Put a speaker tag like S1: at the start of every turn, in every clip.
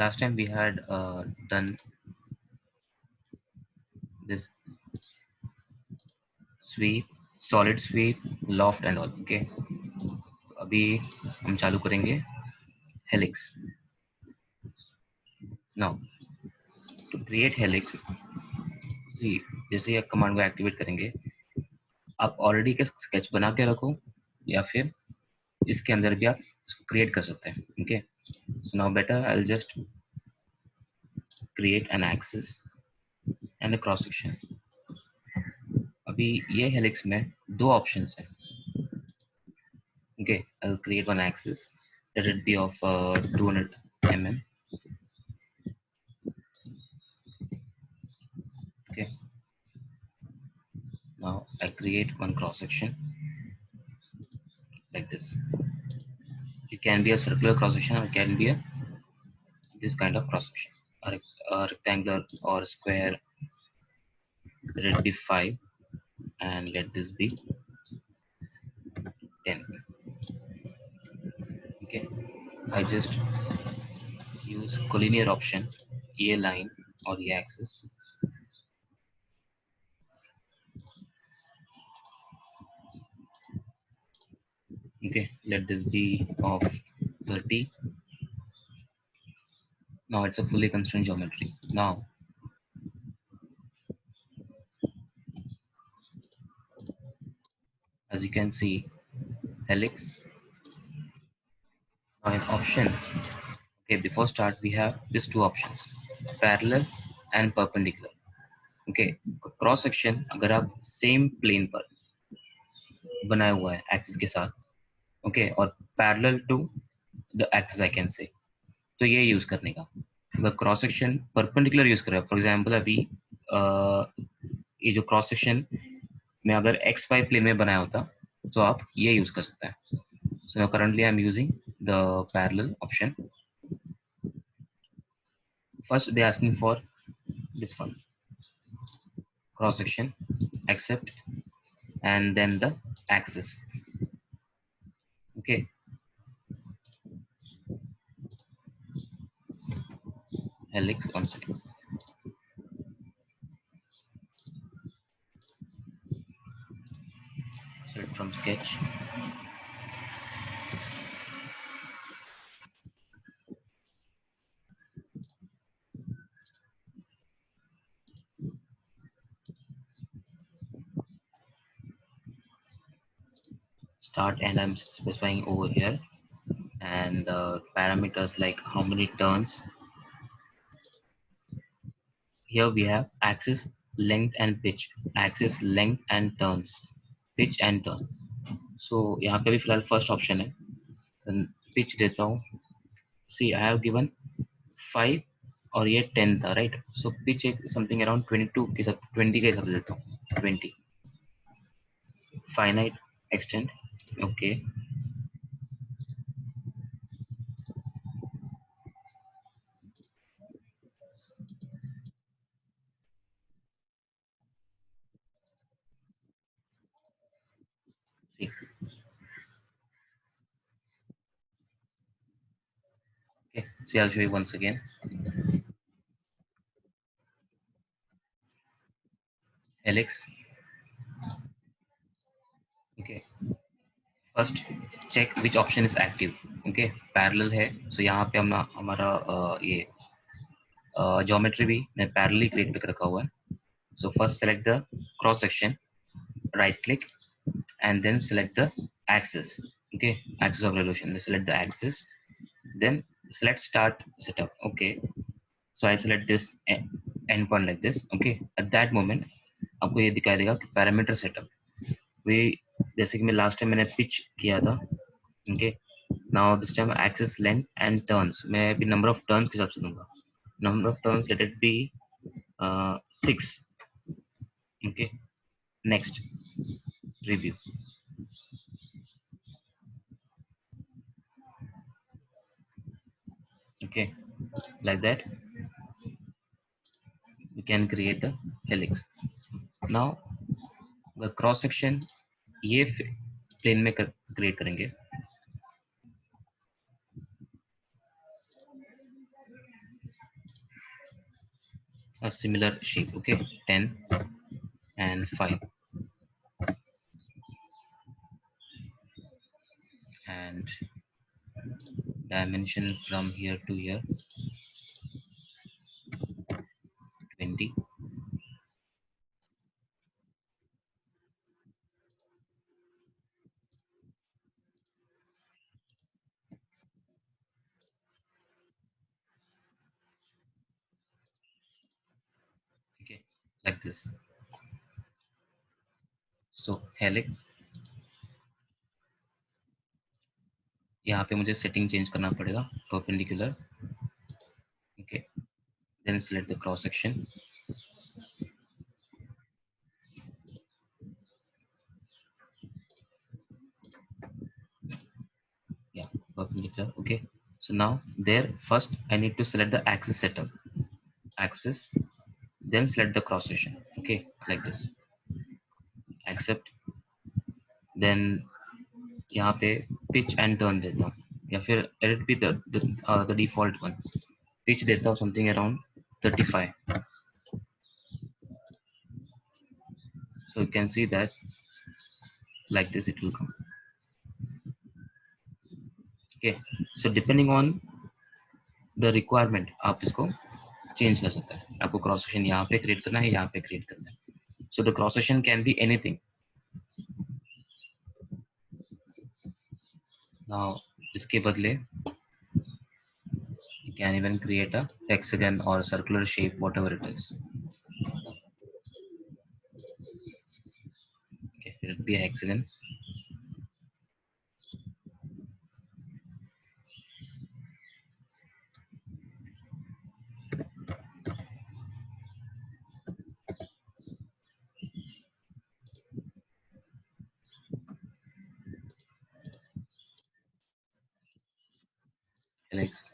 S1: last time we had done this sweep, solid sweep, loft and all. Okay, अभी हम चालू करेंगे helix. Now to create helix, see जैसे ही command को activate करेंगे, आप ऑलरेडी का स्केच बना के रखो या फिर इसके अंदर भी आप इसको क्रिएट कर सकते हैं. Okay, so now better I will just create an axis and a cross section. अभी ये हेलिक्स में दो ऑप्शंस हैं. Okay, I will create one axis, let it be of 200 mm. Okay, now I create one cross section like this. It can be a circular cross section or it can be a this kind of cross section, a rectangular or square. Let it be 5 and let this be 10. Okay, I just use collinear option, a line or a axis. Okay, let this be of 30. Now it's a fully constrained geometry. Now as you can see, helix. Now in option, okay, before start we have these two options, parallel and perpendicular. Okay, cross section अगर आप same plane पर बनाया हुआ है axis के साथ, okay, और parallel to the axis I can say, तो ये यूज करने का. अगर क्रॉस सेक्शन परपेंडिकुलर यूज कर रहे हो, फॉर एग्जांपल अभी ये जो क्रॉस सेक्शन में अगर एक्स वाई प्लेन में बनाया होता तो आप ये यूज कर सकते हैं. So currently I am using the parallel option. First they asking for this one, cross section, accept, and then the axis. Okay, helix, one second. Select from sketch. Start, and I'm specifying over here, and parameters like how many turns. Here we have axis length and pitch, axis length and turns, pitch and turn. So यहाँ पे भी फिलहाल first option है, pitch देता हूँ. सी I have given 5 और ये 10 था, राइट. सो पिच एक समथिंग अराउंड 22 के हिसाब, 20 के हिसाब से देता हूँ. 20 finite extent. Okay, see, okay, see, I'll show you once again. Helix. Okay, first check which option is active. Okay, parallel है, so यहाँ पे हम हमारा ये ज्योमेट्री भी मैं पैरेलली क्रिएट करके रखा हुआ है. So first select the cross section, right click, and then select the axis. Okay, axis of revolution. Then select the axis, then select start setup. Okay, so I select this endpoint like this. Okay, at that moment आपको ये दिखाई देगा कि parameter setup वे, जैसे कि मैं last time मैंने pitch किया था. Okay, now this time axis length and turns, मैं भी नंबर ऑफ टर्न्स के हिसाब से दूंगा. Number of turns let it be 6. Okay, next review. Okay, like that you can create the helix. Now the cross section ये plane में create करेंगे. a similar shape. Okay, 10 and 5, and dimension from here to here 20. Okay, like this. So helix, यहाँ पे मुझे setting change करना पड़ेगा, perpendicular. Okay, then select the cross section. Yeah, perpendicular. Okay, so now there first I need to select the axis setup, axis, then select the cross section. Okay, like this. Accept. Then यहाँ पे pitch and turn देता हूँ, या फिर let it be the default one. Pitch देता हूँ something around 35. So you can see that like this it will come. Okay, so depending on the requirement आप इसको चेंज कर सकते हैं. आपको क्रॉस सेक्शन यहाँ पे क्रिएट करना है, यहाँ पे क्रिएट करना है. So the cross section can be anything. Now इसके बदले you can even create a hexagon or a circular shape, whatever it is. Okay, let it be a hexagon. Helix.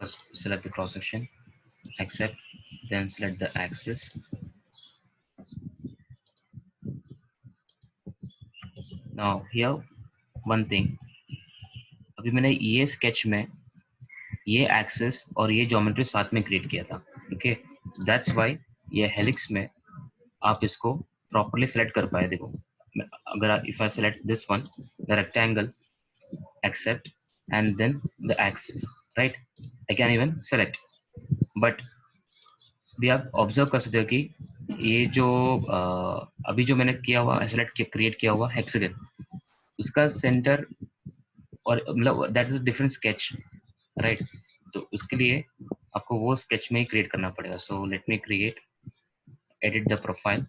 S1: First select the cross section, accept, then select the axis. Now here one thing, अभी मैंने ये sketch में ये axis और ये geometry साथ में create किया था. ओके, दैट्स व्हाई ये हेलिक्स में आप इसको प्रॉपर्ली सेलेक्ट कर पाए. देखो, अगर if I select this one, the rectangle, accept, and then the axis, right, I can even select. But भी आप ऑब्जर्व कर सकते हो कि ये जो अभी जो मैंने किया हुआ सेलेक्ट किया, क्रिएट किया हुआ हेक्सागन, उसका सेंटर और मतलब that is a different sketch, right. तो उसके लिए आपको वो स्केच में ही क्रिएट करना पड़ेगा. सो let me create, edit the profile,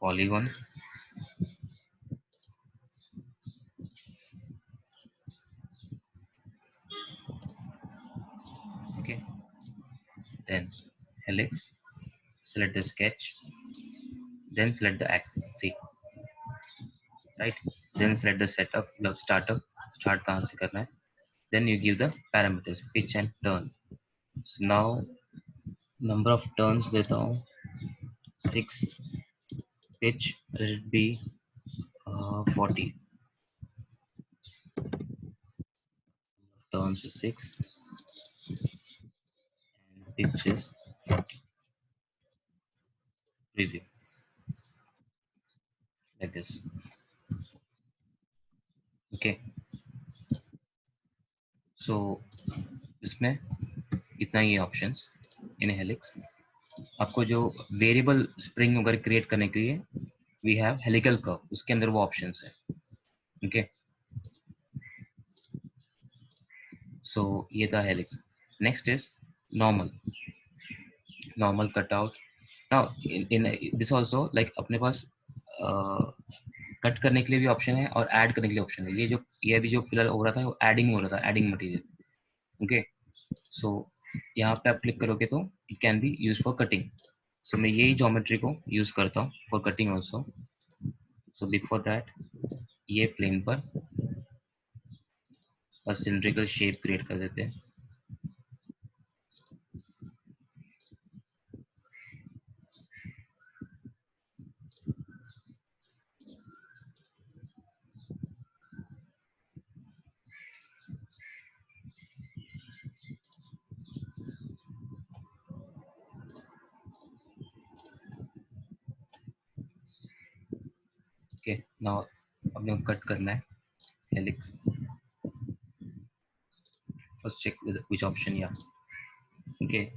S1: polygon. Okay, then helix, select the sketch, then select the axis, see, right, then select the setup, the startup, start कहाँ से करना है, then you give the parameters, pitch and turn. So now number of turns देता हूँ 6, pitch let it be 40, turns is 6, and pitch is 40. Preview like this. Okay, so इसमें इतना ही options इन helix. आपको जो वेरिएबल स्प्रिंग वगैरह create करने के लिए वी हैव हेलिकल कर्व, उसके अंदर वो ऑप्शंस है. ओके, सो ये था helix. Next is normal, normal cutout. Now in this also like अपने पास कट करने के लिए भी ऑप्शन है और ऐड करने के लिए ऑप्शन है. ये अभी जो फिलहाल हो रहा था वो एडिंग हो रहा था, एडिंग मटेरियल. ओके, सो यहाँ पे आप क्लिक करोगे तो it can be use for cutting. So मैं यही ज्योमेट्री को यूज करता हूँ for cutting also. So before that ये प्लेन पर बस सिलिंड्रिकल शेप क्रिएट कर देते हैं. ओके नाउ अपने को कट करना है helix. First check with which option. Yeah. Okay.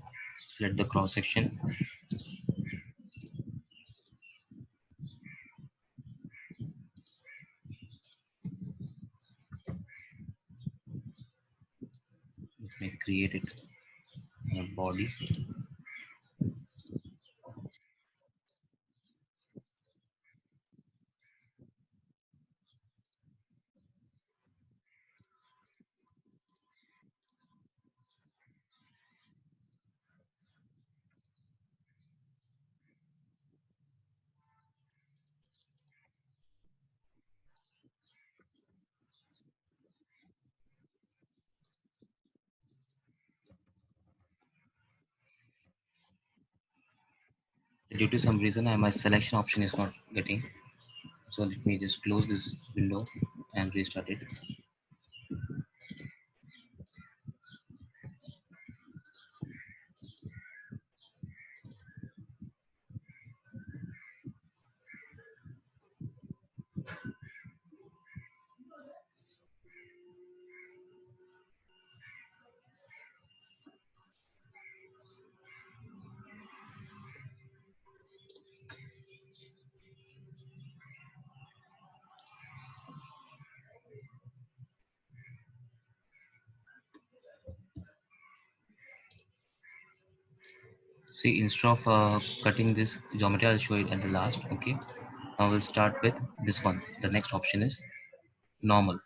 S1: Select the cross section. Let me create it. Body. Due to some reason, my selection option is not getting. So let me just close this window and restart it. See, instead of cutting this geometry, I'll show it at the last. Okay. Now we'll start with this one. The next option is normal.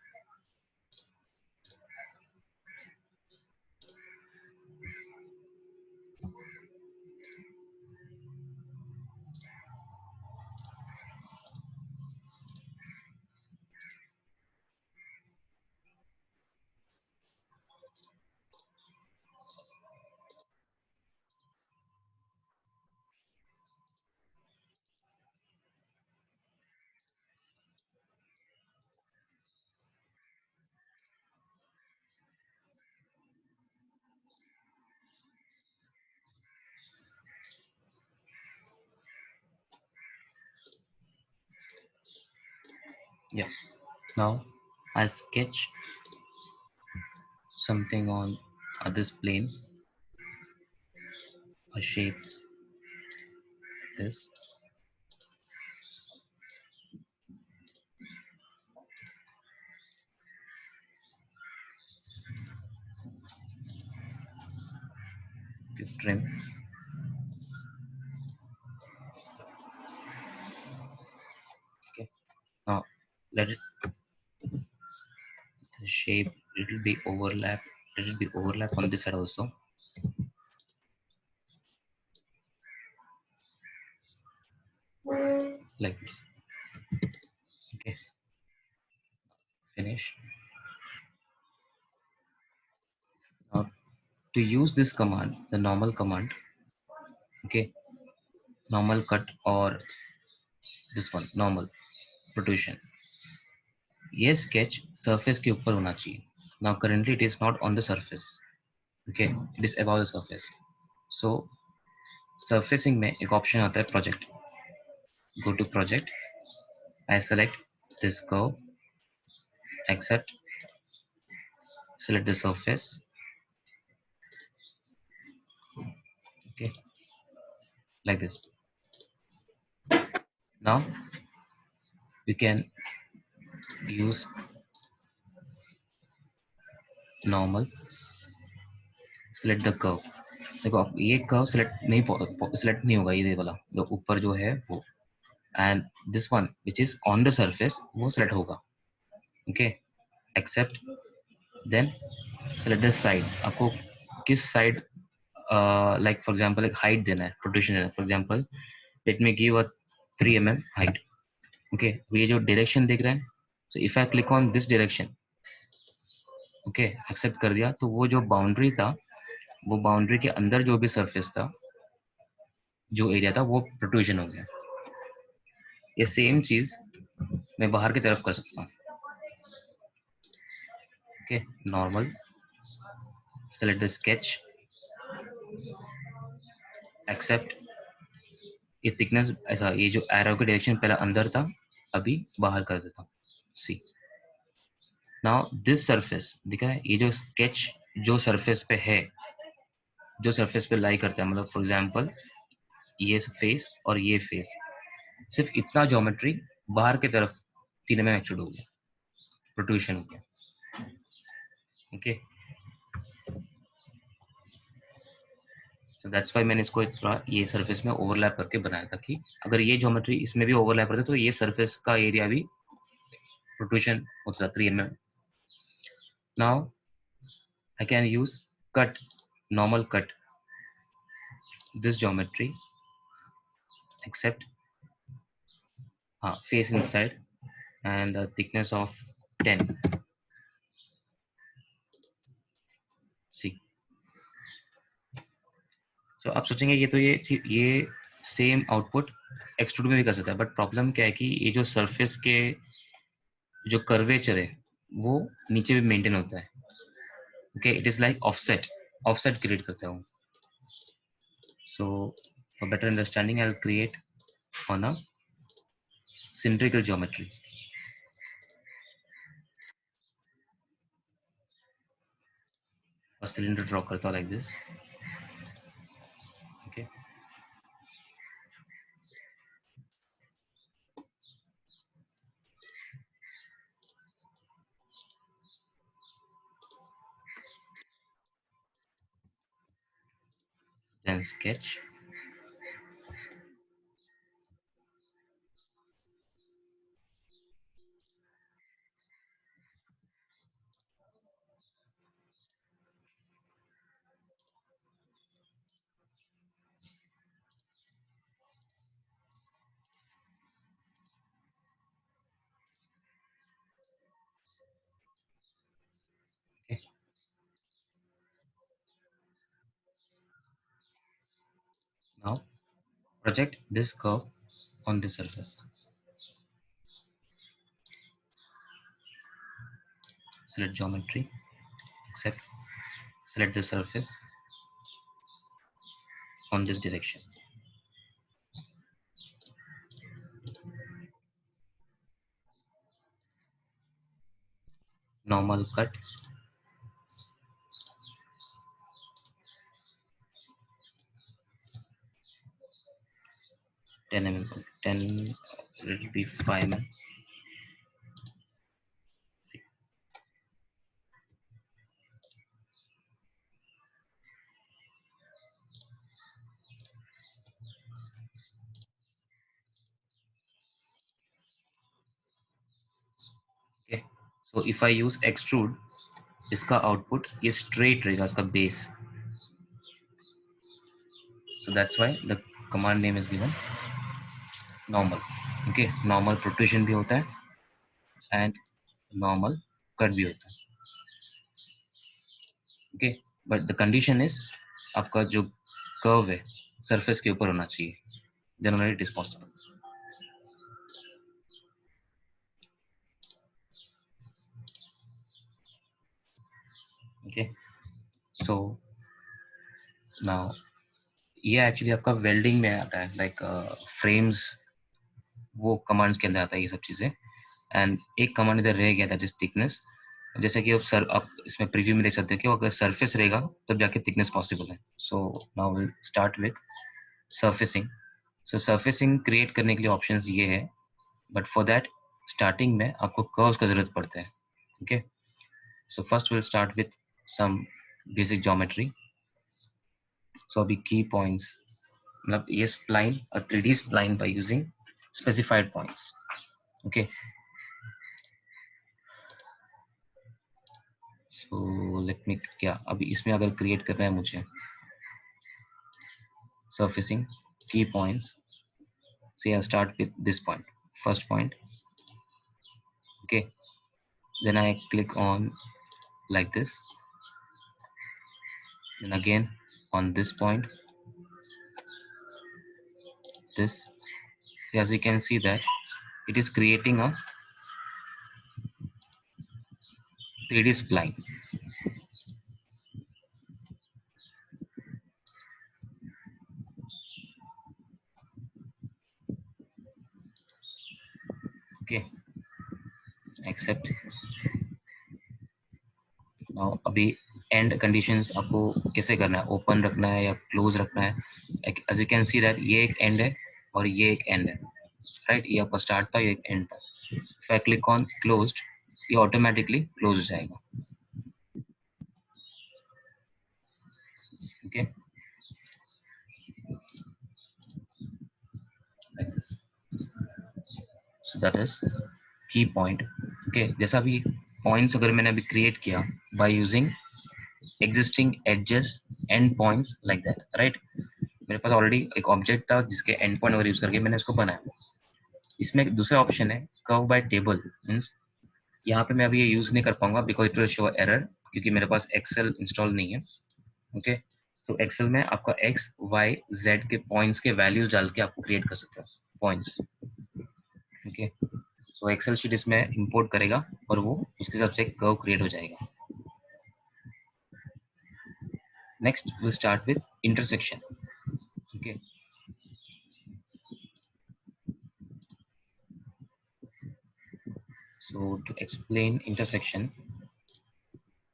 S1: Yeah. Now I sketch something on this plane, a shape, this. Okay, trim. Okay. Now let it the shape little be overlap. Little be overlap on this side also. Like this. Okay. Finish. Now to use this command, the normal command, okay, normal cut or this one, normal protrusion. ये sketch surface के ऊपर होना चाहिए. Now currently it is not on the surface. Okay, it is above the surface. So surfacing में एक option आता है project. Go to project. I select this curve. Accept. Select the surface. Okay, like this. Now we can use normal. Select the curve. देखो आप ये curve select नहीं होगा, ये वाला जो ऊपर जो है वो, and this one which is on the surface वो सिलेक्ट होगा. Okay, accept. Then select the side. आपको किस साइड, लाइक फॉर एग्जांपल एक हाइट देना है, प्रोट्रूशन देना है. For example let me give a 3 mm height. Okay, ये जो डायरेक्शन देख रहे हैं, so if I click on this direction, okay, accept कर दिया, तो वो जो बाउंड्री था, वो बाउंड्री के अंदर जो भी सरफेस था, जो एरिया था, वो प्रोट्रूजन हो गया. ये सेम चीज मैं बाहर की तरफ कर सकता हूँ. Okay, normal. Select the sketch. Accept. ये थिकनेस ऐसा, ये जो एरो की डायरेक्शन पहले अंदर था, अभी बाहर कर देता हूँ। सी नाउ दिस सरफेस दिखा है, ये जो स्केच जो सरफेस पे है, जो सरफेस पे लाई करता है, मतलब फॉर एग्जांपल ये फेस और ये फेस, सिर्फ इतना ज्योमेट्री बाहर की तरफ तीन में एक्सट्रूड हो गया, प्रोट्रूशन हो गया। ओके, दैट्स वाई मैंने इसको थोड़ा ये सरफेस में ओवरलैप करके बनाया था कि अगर ये ज्योमेट्री इसमें भी ओवरलैप करते तो ये सरफेस का एरिया भी प्रोट्रूशन हो जाता 3 mm। Now I can use cut, normal cut this geometry accept face inside and a thickness of 10। See तो आप सोचेंगे ये तो ये सेम आउटपुट एक्सट्रूड में भी कर सकता है, बट प्रॉब्लम क्या है कि ये जो सरफेस के जो कर्वेचर है वो नीचे भी मेंटेन होता है। Okay, it is like offset, offset create करता हूँ। So for better understanding I will create on a cylindrical geometry. Cylinder draw करता हूँ like this. Okay, then sketch. Now project this curve on the surface. Select geometry, except select the surface on this direction. Normal cut, 10 mm, 10, it will be 5 mm. See. Okay, so if I use extrude, इसका output ये straight रहेगा, इसका base. So that's why the command name is given normal. Okay, normal protrusion भी होता है and normal cut भी होता है। Okay, but the condition is आपका जो curve है surface के ऊपर होना चाहिए, then only it is possible. Okay, so now ये एक्चुअली आपका वेल्डिंग में आता है, लाइक फ्रेम्स, वो कमांड्स के अंदर आता है ये सब चीजें। एंड एक कमांड इधर रह गया था, जिस थिकनेस, जैसे कि आप इसमें प्रीव्यू में देख सकते हैं कि अगर सरफेस रहेगा तब जाके थिकनेस पॉसिबल है। So now will start with surfacing. So surfacing create करने के लिए ऑप्शंस ये है, बट फॉर दैट स्टार्टिंग में आपको कर्व्स का जरूरत पड़ता है। Okay, so first will start with some basic geometry. So अभी की पॉइंट्स, मतलब ये spline, a 3D spline by using specified points. Okay, so let me, yeah, अभी इसमें अगर create करना है मुझे surfacing key points, so I start with this point, first point. Okay, then I click on like this, then again on this point, this, as you can see that it is creating a 3D spline. Okay accept. Now अभी end conditions आपको कैसे करना है, open रखना है या close रखना है? As you can see that ये एक एंड है और ये एक एंड है, राइट? ये आपका स्टार्ट था, ये एक एंड था। If I click on closed, ये ऑटोमेटिकली क्लोज हो जाएगा। Okay like this, so that is की पॉइंट। ओके जैसा भी पॉइंट्स अगर मैंने अभी क्रिएट किया by using existing edges and points like that, right? मेरे पास ऑलरेडी एक ऑब्जेक्ट था जिसके एंड पॉइंट वगैरह यूज करके मैंने उसको बनाया। इसमें एक दूसरा ऑप्शन है कर्व बाय टेबल, मीन्स यहाँ पे मैं अभी ये यूज नहीं कर पाऊंगा because it will show error, क्योंकि मेरे पास एक्सेल इंस्टॉल नहीं है। ओके तो एक्सेल में आपका एक्स वाई जेड के पॉइंट्स के वैल्यूज डाल के आपको क्रिएट कर सकते हो पॉइंट्स। ओके तो एक्सेल शीट इसमें इंपोर्ट करेगा और वो उसके हिसाब से एक कर्व क्रिएट हो जाएगा। Next will start with intersection. Okay so to explain intersection,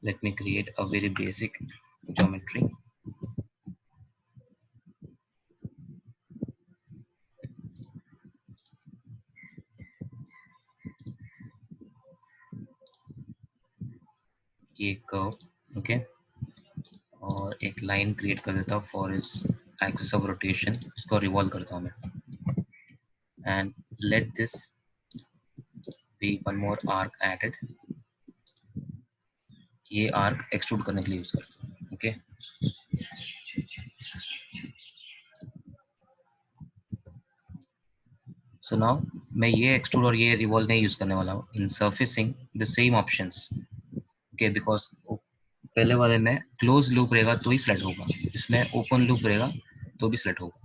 S1: let me create a very basic geometry. ये कर्व ओके और एक लाइन क्रिएट कर देता हूँ फॉर इस एक्सिस ऑफ रोटेशन, इसको रिवॉल्व करता हूँ मैं and let this be one more arc added. ये आर्क एक्सट्रूड करने के लिए यूज करता हूँ। ओके सो नाउ मैं ये एक्सट्रूड और ये रिवॉल्व नहीं यूज करने वाला हूँ in surfacing the same options. Okay because पहले वाले में क्लोज लूप रहेगा तो ही सेलेक्ट होगा, इसमें ओपन लूप रहेगा तो भी सेलेक्ट होगा।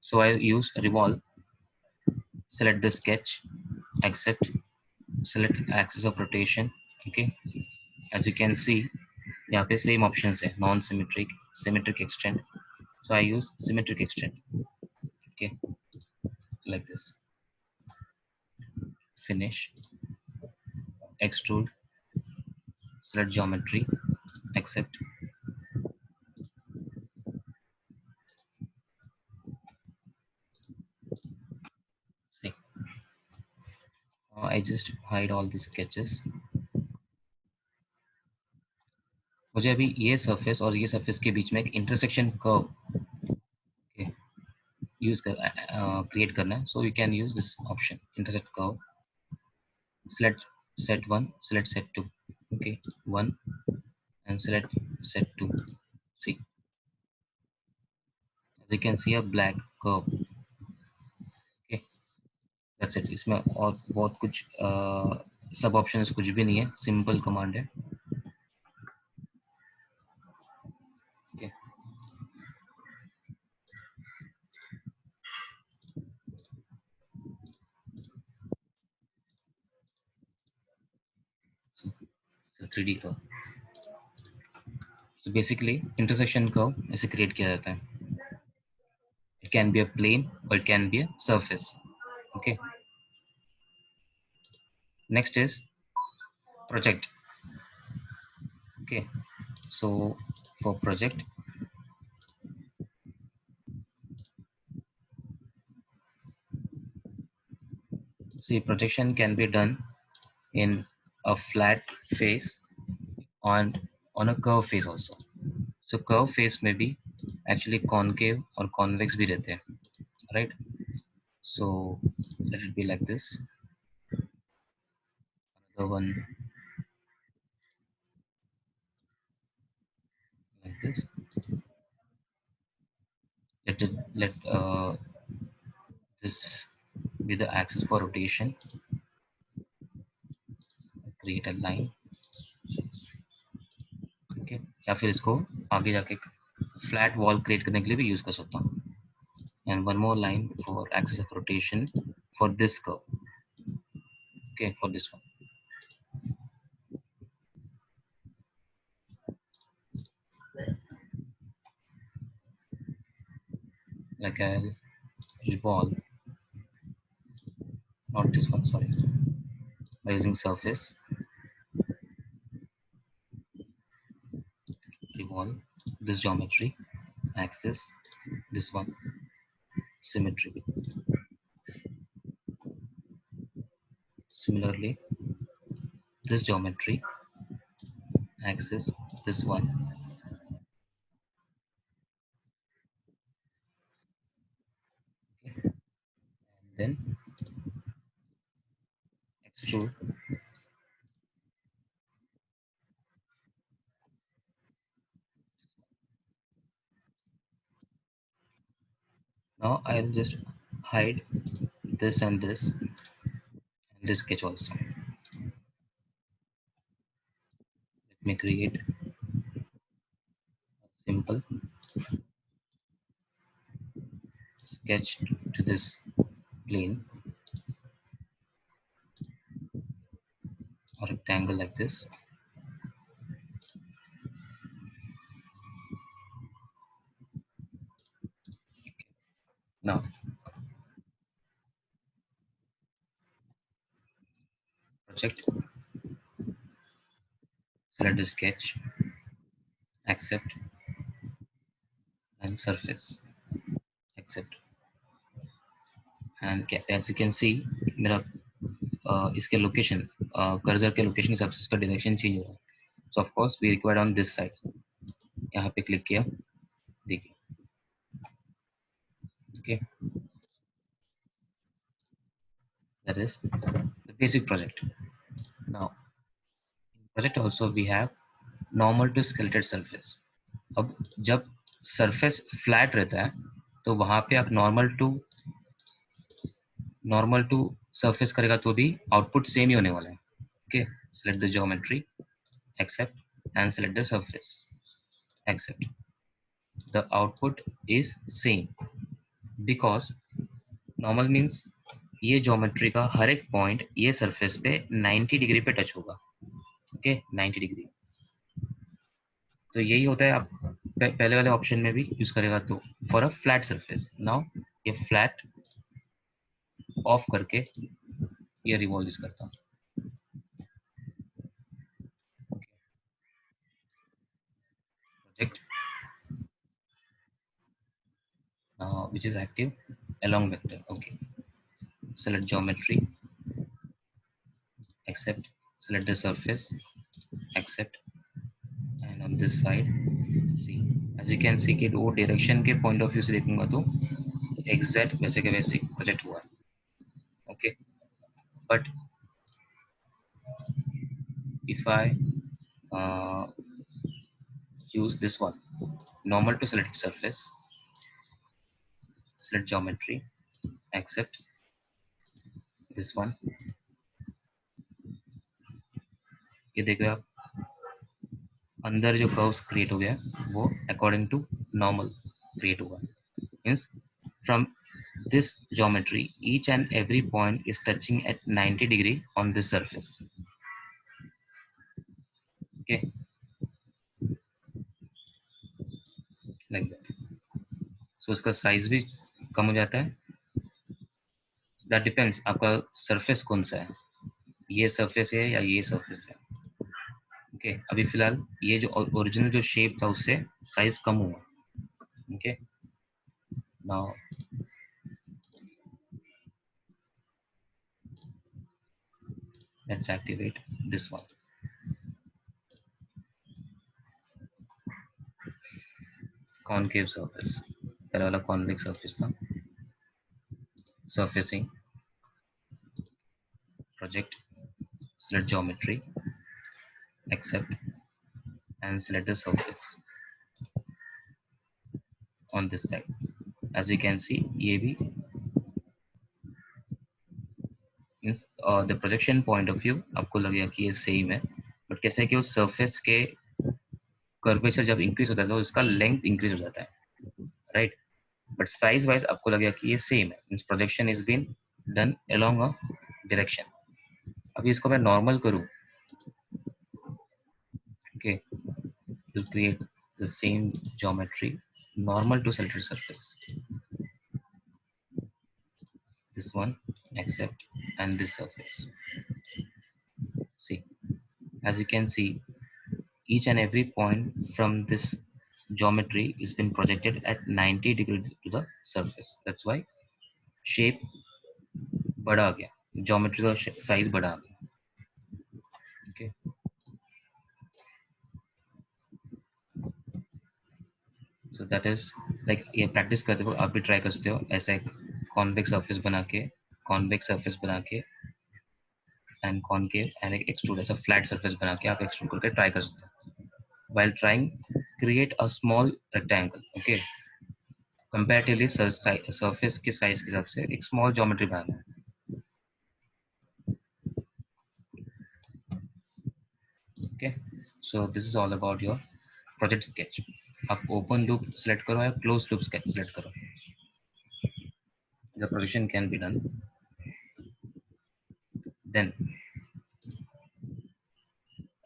S1: So I use revolve, select the sketch, accept, select axis of rotation. Okay, as you can see, यहाँ पे same options है, non-symmetric, symmetric extend. So I use symmetric extend. Okay, like this. Finish, extrude, select geometry, accept. See, I just hide all these sketches. मुझे अभी ये surface और ये surface के बीच में एक इंटरसेक्शन कर्व यूज कर क्रिएट करना है, so you can use this option intersect curve, select set 1, select set 2. Okay 1 and select set 2. See, as you can see a black curve. Okay that's it, इसमें और बहुत कुछ सब options कुछ भी नहीं है, सिंपल कमांड है। Okay so 3D curve, so basically intersection curve ऐसे क्रिएट किया जाता है। It can be a plane or it can be a surface. Okay next is project. Okay so for project, see projection can be done in a flat face on a curve face also. So curve face में भी actually concave और convex भी रहते हैं, right? So let it be like this. Another one like this. Let this be the axis for rotation. Create a line. Okay या फिर इसको आगे जाके फ्लैट वॉल क्रिएट करने के लिए भी यूज कर सकता हूँ। And one more line for axis of rotation for this curve. Okay for this one. Like I'll revolve. not this one, sorry, by using surface, revolve this geometry, axis, this one, symmetry. Similarly, this geometry, axis, this one, okay. And then extrude. Now I'll just hide this and this sketch also. Let me create a simple sketch to this plane or rectangle like this. Now project, select the sketch, accept, and surface, accept. And as you can see, मेरा इसके location cursor के location के हिसाब से इसका direction change हो रहा है. So of course we required on this side. यहाँ पे क्लिक किया, देखिए, okay. That is the basic project. Now in project also we have normal to skeleted surface. अब जब सरफेस फ्लैट रहता है तो वहां पे आप नॉर्मल टू सरफेस करेगा तो भी आउटपुट सेम ही होने वाला है. Okay, select the geometry, accept, and select the surface, accept. The output is same because normal means ये ज्योमेट्री का हर एक पॉइंट ये सरफेस पे 90 डिग्री पे टच होगा. Okay, 90 degree. तो यही होता है, आप पहले वाले ऑप्शन में भी यूज करेगा तो for a flat surface. Now ये फ्लैट ऑफ करके ये रिवॉल्व यूज करता हूँ. Project which is active along vector. Okay, select geometry, accept, select the surface, accept, and on this side see, as you can see कि वो direction के point of view से देखूंगा तो एग्जैक्ट वैसे के वैसे प्रोजेक्ट हुआ. Okay, but if I use this one, normal to select surface, select geometry, accept, this one, ये देख रहे हो आप, अंदर जो कर्व्स क्रिएट हो गया वो अकॉर्डिंग टू नॉर्मल क्रिएट हुआ. Means from this geometry each and every point is touching at 90 degree on this surface. Okay, like that. So उसका साइज भी कम हो जाता है. दैट डिपेंड्स आपका सरफेस कौन सा है, ये सरफेस है या ये सरफेस है. ओके, अभी फिलहाल ये जो ओरिजिनल जो शेप था उससे साइज कम हुआ. Okay, now let's activate this one. Concave surface, पहले वाला कॉन्वेक्स सरफेस था. Surfacing, project, select geometry, accept, and select the surface on this side. As you can see, ये भी the projection point of view आपको लगेगा कि ये same है, बट कैसे है कि उस सरफेस के कर्वेचर जब इंक्रीज होता है तो इसका लेंथ इंक्रीज हो जाता है, राइट. बट साइज वाइज आपको लगेगा कि ये सेम है. Means projection is been done along a direction. अभी इसको मैं नॉर्मल करूं, okay, to create the same geometry, normal to selected surface, this one, accept, and this surface. See, as you can see, each and every point from this geometry is been projected at 90 degrees to the surface. That's why shape बड़ा आ गया, geometry का size बड़ा आ गया. Okay, so that is like ये practice करते वक्त आप भी try कर सकते हो ऐसा एक convex surface बना के and concave and एक extrude ऐसा flat surface बना के आप extrude करके try कर सकते हो. While trying, create a small rectangle. Okay, comparatively surface के size के हिसाब से एक small geometry बनाना है. Okay, so this is all about your project sketch. आप open loop select करो या closed loop sketch select करो. The projection can be done. Then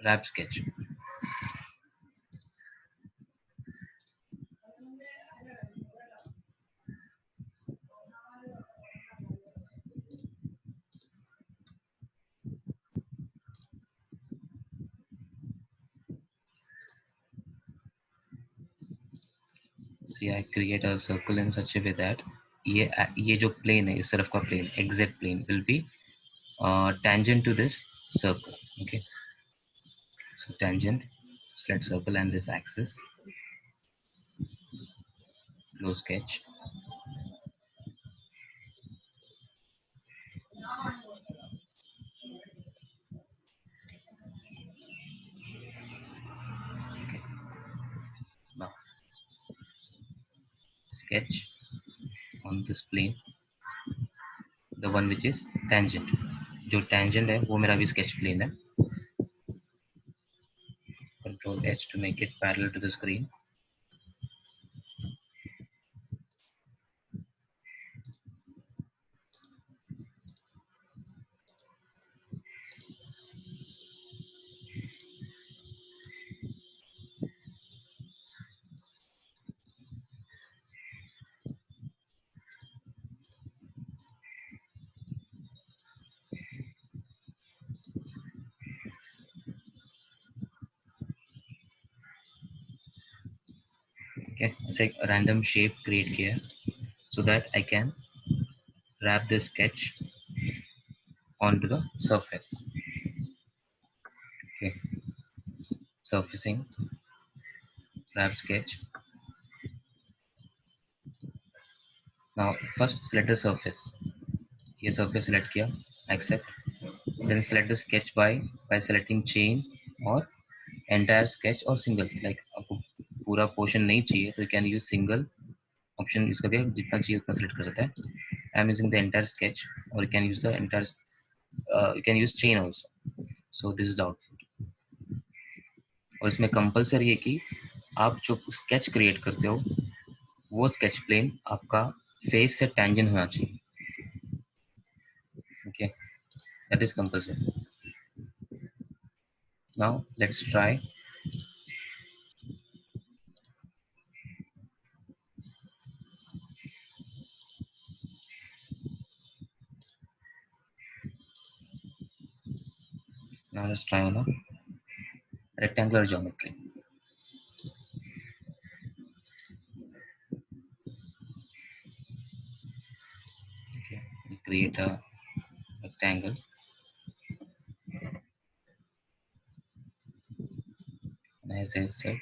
S1: wrap sketch. See, I create a circle in such a way that ये जो plane है इस तरफ का plane exact plane will be tangent to this circle. Okay, so tangent select circle and this axis. Close sketch. Okay, now sketch on this plane the one which is tangent. जो tangent है वो मेरा भी sketch plane है. Control H to make it parallel to the screen. Okay, it's like a random shape create here so that I can wrap the sketch onto the surface. Okay, surfacing, wrap sketch. Now first select the surface. ये surface select किया, accept. Then select the sketch by selecting chain or entire sketch or single. Like आपको पूरा portion नहीं चाहिए तो you can use single option use करके जितना चाहिए उतना select कर सकते हैं. I am using the entire sketch or you can use the entire you can use chain also. So this is the output. और इसमें कंपलसरी है कि आप जो स्केच क्रिएट करते हो वो स्केच प्लेन आपका फेस से टेंजेंट होना चाहिए. Okay, that is compulsory. Now let's try. Now let's try on a rectangular geometry. Okay, we create a rectangle. And as I said,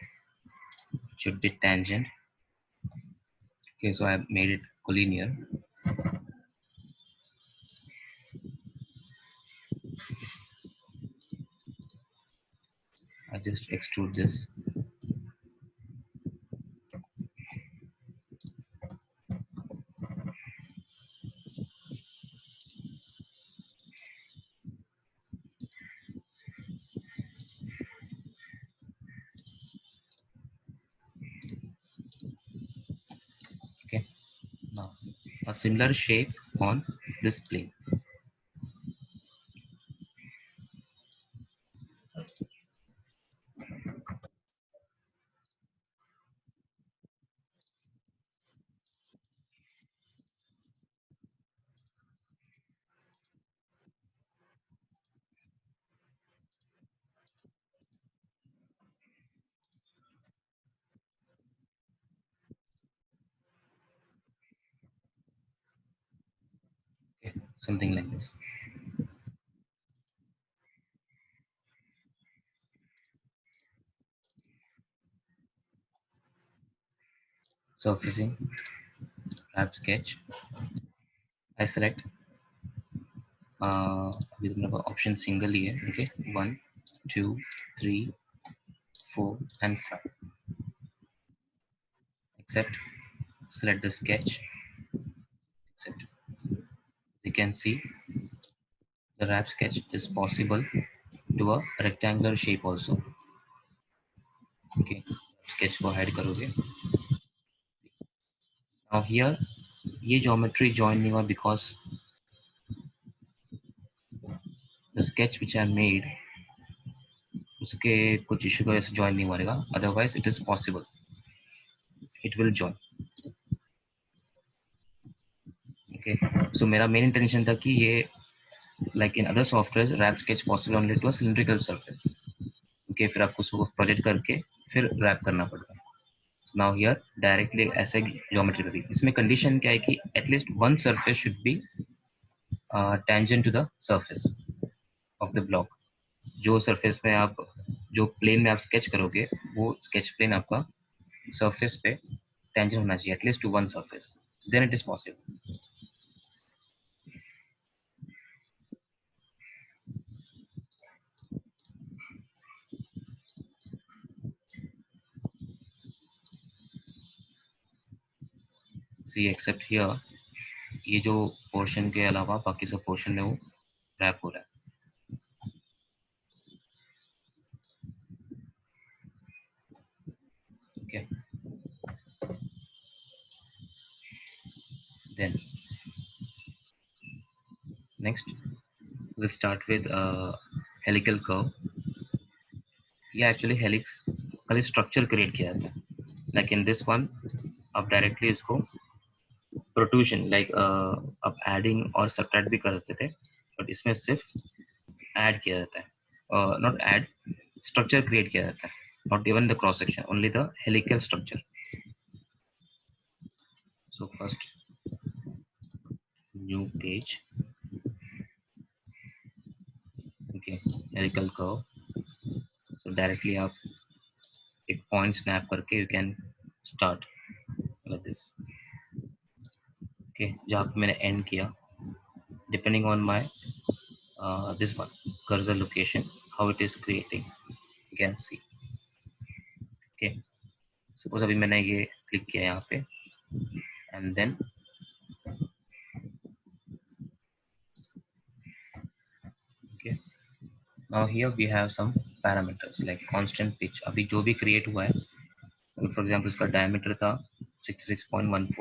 S1: it should be tangent. Okay, so I made it collinear. I just extrude this. Okay, now a similar shape on this plane. something like this. Surfacing, wrap sketch. I select अभी तो मेरे पास option single ही है. Okay, 1 2 3 4 and 5. Accept. Select the sketch. Accept. You can see the wrap sketch is possible to a rectangular shape also. Okay, sketch को hide करोगे. Now here ये geometry join नहीं हुआ because the sketch which I made उसके कुछ issue की वजह से join नहीं हुआ रहेगा. Otherwise it is possible. It will join. Okay, so मेरा main intention था कि ये like in other softwares wrap sketch possible only to a cylindrical surface. Okay, फिर आपको उसको प्रोजेक्ट करके फिर रैप करना पड़ता है. So now here directly ऐसे geometry पे भी इसमें condition क्या है कि at least one surface should be tangent to the surface of the block. जो surface में आप जो plane में आप sketch करोगे वो sketch plane आपका surface पे tangent होना चाहिए at least to one surface. Then it is possible. See except here ये जो portion के अलावा बाकी सब portion में वो wrap हो रहा है. Okay. Then next we'll start with helical curve. ये actually helix खाली structure create किया जाता है. Like in this one आप directly इसको protrusion like आप adding और subtract भी कर सकते थे, but इसमें सिर्फ add किया जाता है. Not add, structure create किया जाता है. Not even the cross section, only the helical structure. So first new page. Okay, helical curve. So directly आप एक point snap करके you can start like this. Okay, जहाँ पे मैंने end किया, depending on my this one cursor location, how it is creating, you can see. Okay, suppose अभी मैंने ये click किया यहाँ पे, and then okay, now here we have some parameters like constant pitch. अभी जो भी create हुआ है, for example इसका diameter था 66.14,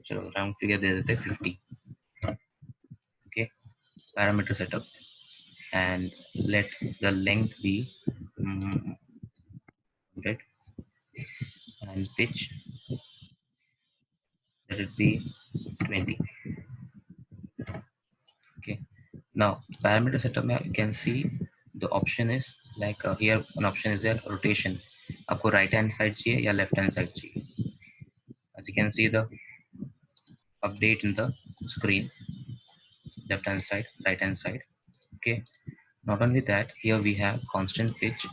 S1: चलो round figure दे देते 50. Okay, parameter setup, and let the length be 100 and pitch let it be 20. Okay, now parameter setup में you can see the option is like here one option is there rotation. आपको right hand side चाहिए या left hand side चाहिए. As you can see the update in the screen, left hand side, right hand side. Okay, not only that, here we have constant pitch,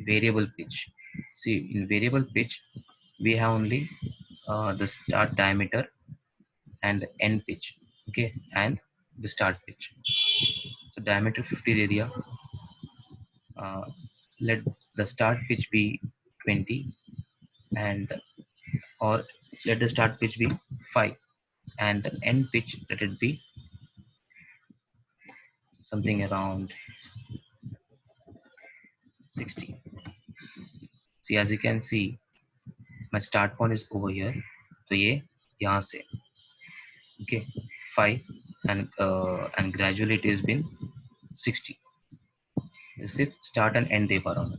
S1: variable pitch. See, in variable pitch we have only the start diameter and the end pitch. Okay, and the start pitch. So diameter 50 दे दिया, let the start pitch be 20 and or let the start pitch be 5 and the end pitch let it be something around 60. See, as you can see my start point is over here, तो ये यहाँ से okay 5 and gradually it has been 60. सिर्फ start and end दे पा रहा हूँ.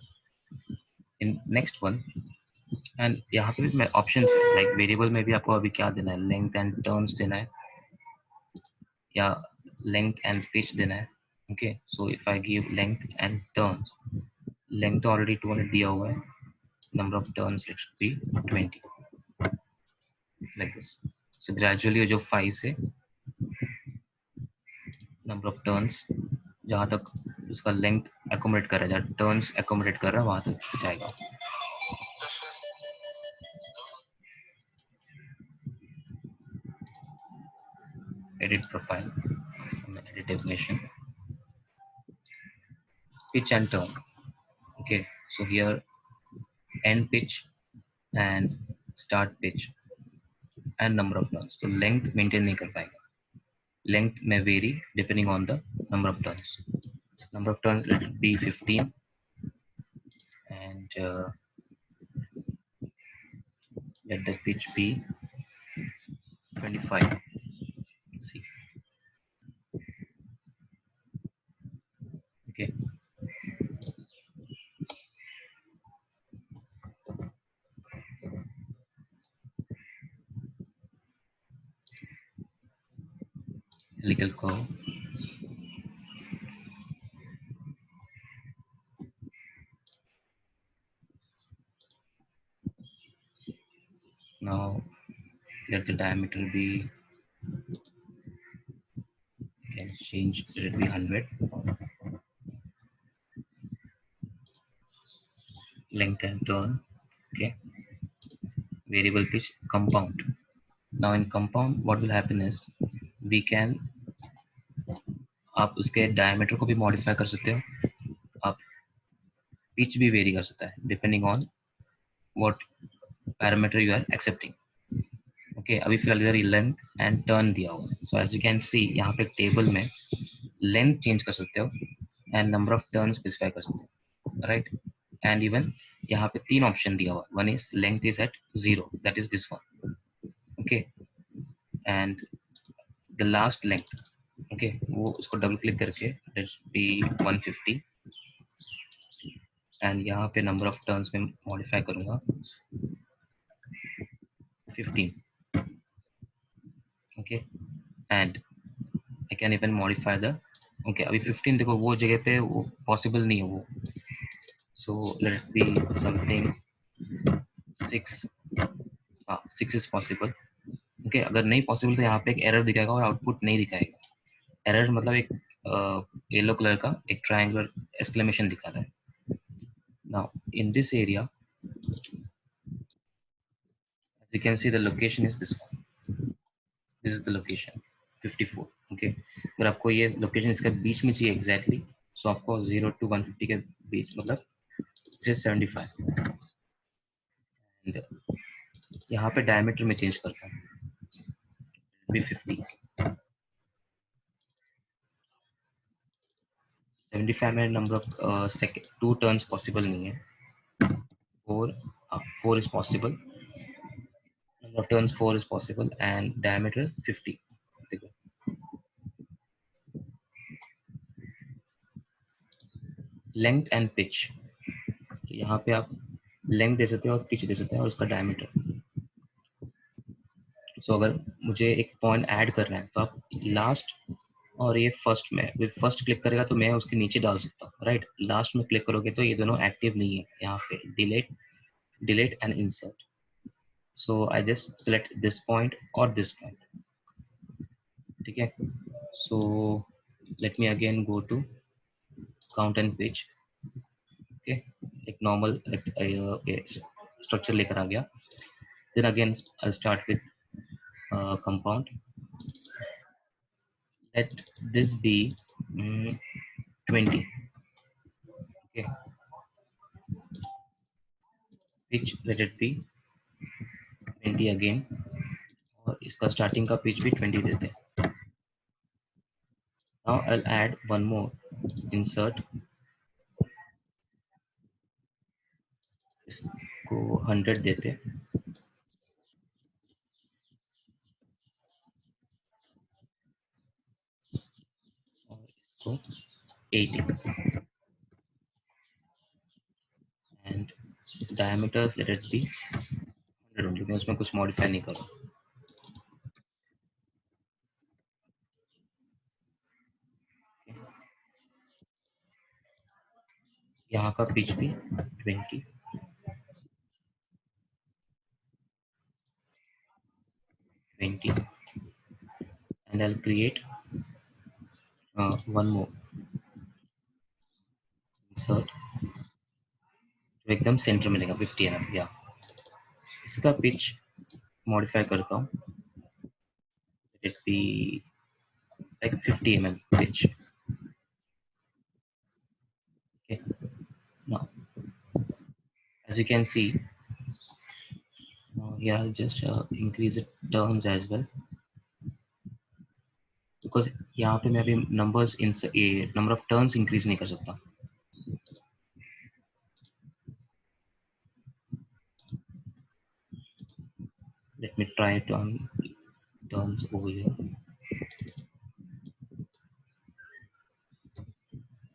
S1: In next one and यहाँ पे भी मैं options like variable में भी आपको अभी क्या देना है, length and turns देना है या length and pitch देना है. Okay, so if I give length and turns, length already 200 दिया हुआ है, number of turns it should be 20 like this. So gradually जो 5 से नंबर ऑफ टर्न्स, जहाँ तक उसका लेंथ एकोमोडेट कर रहा है, जहाँ टर्न्स एकोमोडेट कर रहा है वहाँ तक जाएगा। Edit profile, edit definition, pitch and turn. Okay, so here end pitch and start pitch and number of turns. So length maintain नहीं कर पाएगा, length may vary depending on the number of turns. Number of turns let it be 15 and let the pitch be 25. See, okay, helical curve. Now let the diameter be, can change, let it be 100. Length and turn. Okay, variable pitch, compound. Now in compound what will happen is we can, आप उसके diameter को भी modify कर सकते हो, आप pitch भी very कर सकता है depending on what parameter you are accepting. Okay, अभी फिलहाल इधर लेंथ एंड टर्न दिया हुआ है। So as you can see यहाँ पे टेबल में लेंथ चेंज कर सकते हो and number of turn specify कर सकते हो, राइट। एंड इवन यहाँ पे तीन ऑप्शन दिया हुआ है, one is length is at 0, that is this one. Okay, and the last length, okay, वो उसको डबल क्लिक करके बी 150 एंड यहाँ पे नंबर ऑफ टर्न्स में मॉडिफाई करूंगा 15। Okay, and I can even modify the, okay अभी 15 देखो वो जगह पे वो पॉसिबल नहीं है वो, सो लेट बी समथिंग 6, हाँ 6 इज पॉसिबल। ओके, अगर नहीं पॉसिबल तो यहाँ पे एक एरर दिखाएगा और आउटपुट नहीं दिखाएगा। एरर मतलब एक येलो कलर का एक ट्रायंगुलर एक्सक्लेमेशन दिखा रहा है। Now in this area as you can see the location is this one, this is the location 54। Okay, अगर आपको ये लोकेशन इसका बीच में चाहिए एग्जैक्टली, सो आपको 0 to 150 के बीच, मतलब 375। एंड यहाँ पे डायमीटर में चेंज करता हूँ, भी 50, 75 में number of second 2 turns possible नहीं है, 4, 4 is possible, number of turns 4 is possible and diameter 50। देखो लेंथ एंड पिच, यहाँ पे आप लेंथ दे सकते हो और पिच दे सकते हैं और उसका डायमीटर। सो अगर मुझे एक पॉइंट ऐड करना है तो आप लास्ट और ये फर्स्ट में, फर्स्ट क्लिक करेगा तो मैं उसके नीचे डाल सकता हूँ, राइट। लास्ट में क्लिक करोगे तो ये दोनों एक्टिव नहीं है, यहाँ पे delete and insert. So I just select this point और दिस पॉइंट, ठीक है। So let me again go to count and pitch. Okay, एक नॉर्मल स्ट्रक्चर लेकर आ गया। Then again I start with compound, let this be 20। okay, pitch let it be 20 again, और इसका starting का पिच भी 20 देते हैं। Now I will add one more, insert, इसको 100 देते हैं और इसको 80 and diameter let it be 100 only, मैं उसमें कुछ मॉडिफाई नहीं करूँ। यहाँ का पिच भी 20, 20 and I'll create one more, insert, तो एकदम सेंटर मिलेगा 50 mm, या इसका पिच मॉडिफाई करता हूँ, it be like 50 mm pitch. Okay, now as you can see, now here I'll just increase the turns as well, because यहाँ पे मैं अभी numbers in ये number of turns increase नहीं कर सकता. Let me try it on turns over here.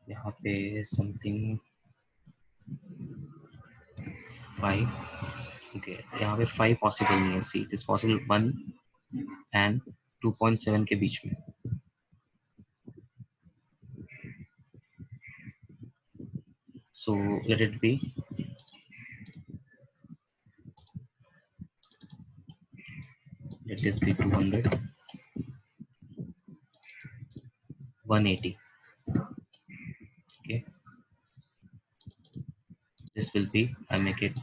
S1: यहाँ पे something 5. Okay, यहाँ पे 5 possible नहीं है. See, it is possible 1 and 2.7 के बीच में. So let it be. Let this be 200, 180. Okay, this will be, I make it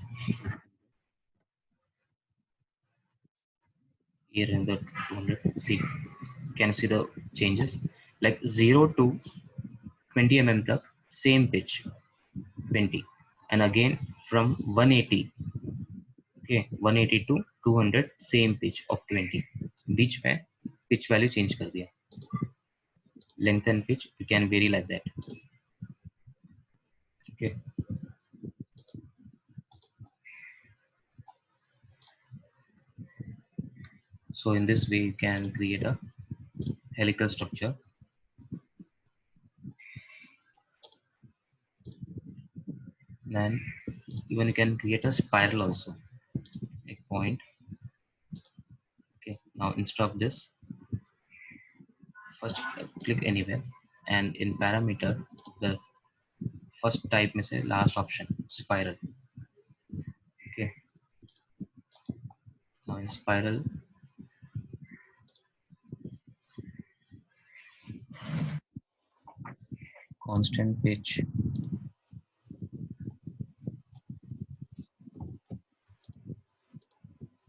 S1: here in the 200. See, can you see the changes? Like 0 to 20 mm tak, same pitch, 20, and again from 180, okay, 180 to 200, same pitch of 20. बीच में pitch value change कर दिया. Length and pitch you can vary like that. Okay, so in this way you can create a helical structure. Then even you can create a spiral also, like point. Okay, now instead of this, first click anywhere, and in parameter the first type में से last option spiral. Okay, now in spiral constant pitch,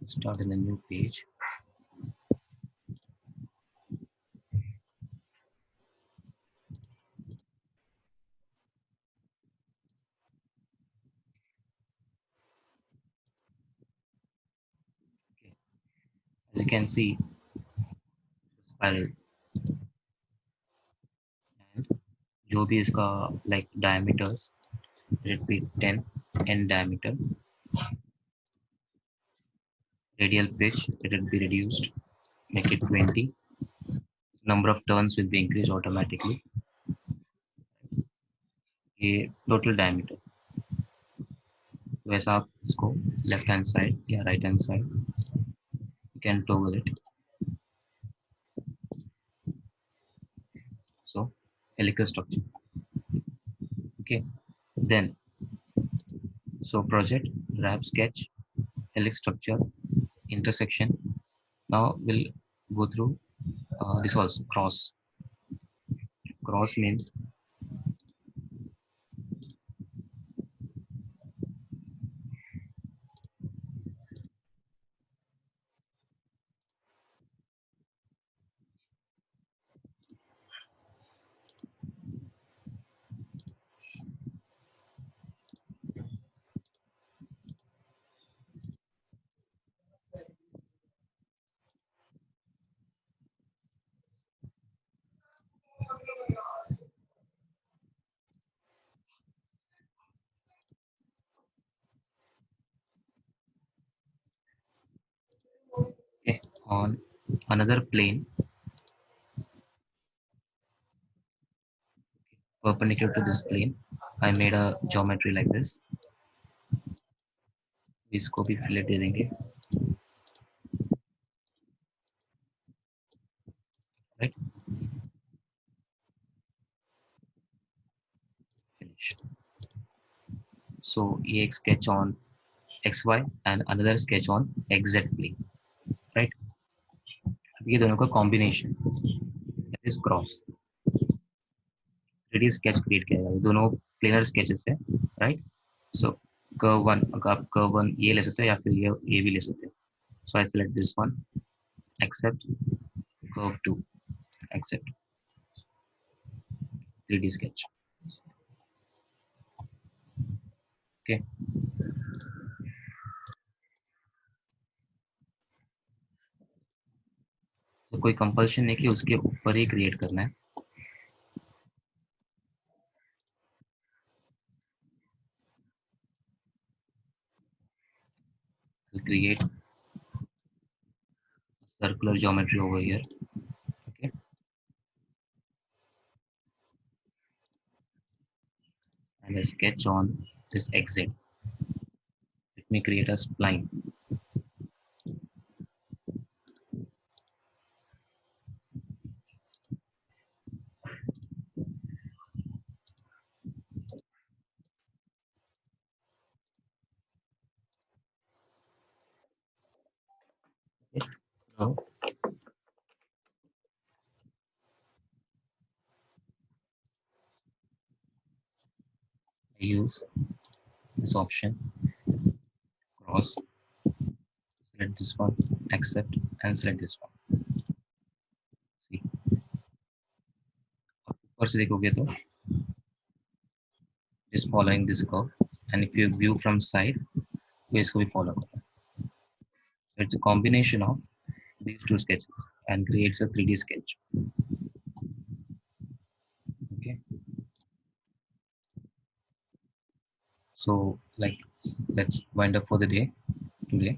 S1: start in the new page. Okay, as you can see, spiral, and जो भी इसका like diameters, let it be 10 n diameter. Radial pitch, let it be reduced, make it 20. Number of turns will be increased automatically. ये total diameter, वैसा आप इसको left hand side या right hand side you can toggle it. So helical structure. Okay, then so project, wrap sketch, helix structure, intersection. Now we'll go through this also, cross. Cross means okay, on another plane perpendicular to this plane. I made a geometry like this. इसको भी fillet दे देंगे, right? Finish. So ये एक sketch on XY and another sketch on XZ plane, right? अब ये दोनों का combination, that is cross. 3D sketch create किया जाएगा, दोनों प्लेनर स्केचेस है, राइट? सो कर्व वन, अगर आप कर्व वन ये ले सकते हो या फिर ये भी ले सकते हो. So I select this one, except, curve two, except, 3D sketch. Okay, तो कोई कंपल्शन नहीं कि उसके ऊपर ही क्रिएट करना है. Create circular geometry over here. Okay, and I sketch on this exit. Let me create a spline. Okay. Now I use this option, cross, select this one, accept, and select this one. See, ऊपर से देखोगे तो is following this curve, and if you view from side, तो इसको भी follow करो. So it's a combination of these two sketches and creates a 3D sketch. Okay, so like let's wind up for the day today.